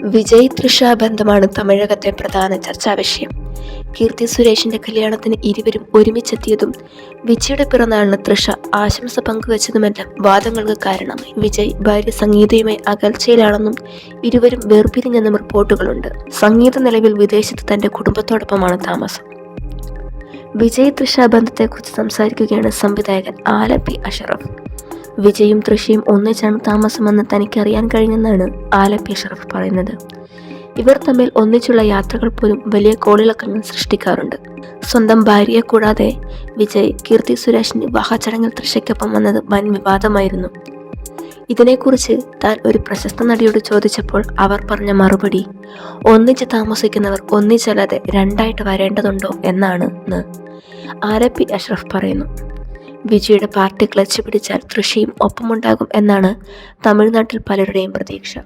വിജയ് തൃഷ ബന്ധമാണ് തമിഴകത്തെ പ്രധാന ചർച്ചാ വിഷയം. കീർത്തി സുരേഷിന്റെ കല്യാണത്തിന് ഇരുവരും ഒരുമിച്ചെത്തിയതും വിജയുടെ പിറന്നാളിന് തൃഷ ആശംസ പങ്കുവച്ചതുമെല്ലാം വാദങ്ങൾക്ക് കാരണമായി. വിജയ് ഭാര്യ സംഗീതയുമായി അകൽച്ചയിലാണെന്നും ഇരുവരും വേർപിരിഞ്ഞെന്നും റിപ്പോർട്ടുകളുണ്ട്. സംഗീത നിലവിൽ വിദേശത്ത് തന്റെ കുടുംബത്തോടൊപ്പമാണ് താമസം. വിജയ് തൃഷ ബന്ധത്തെക്കുറിച്ച് സംസാരിക്കുകയാണ് സംവിധായകൻ ആലപ്പി അഷറഫ്. വിജയും തൃഷയും ഒന്നിച്ചാണ് താമസമെന്ന് തനിക്കറിയാൻ കഴിഞ്ഞെന്നാണ് ആലപ്പി അഷറഫ് പറയുന്നത്. ഇവർ തമ്മിൽ ഒന്നിച്ചുള്ള യാത്രകൾ പോലും വലിയ കോളിളക്കങ്ങൾ സൃഷ്ടിക്കാറുണ്ട്. സ്വന്തം ഭാര്യയെ കൂടാതെ വിജയ് കീർത്തി സുരേഷിന്റെ വിവാഹച്ചടങ്ങിൽ തൃഷയ്ക്കൊപ്പം വന്നത് വൻ വിവാദമായിരുന്നു. ഇതിനെക്കുറിച്ച് താൻ ഒരു പ്രശസ്ത നടിയോട് ചോദിച്ചപ്പോൾ അവർ പറഞ്ഞ മറുപടി, ഒന്നിച്ച് താമസിക്കുന്നവർ ഒന്നിച്ചല്ലാതെ രണ്ടായിട്ട് വരേണ്ടതുണ്ടോ എന്നാണ് ആലപ്പി അഷ്റഫ് പറയുന്നു. വിജയുടെ പാർട്ടി ക്ലച്ച് പിടിച്ചാൽ തൃഷയും ഒപ്പമുണ്ടാകും എന്നാണ് തമിഴ്നാട്ടിൽ പലരുടെയും പ്രതീക്ഷ.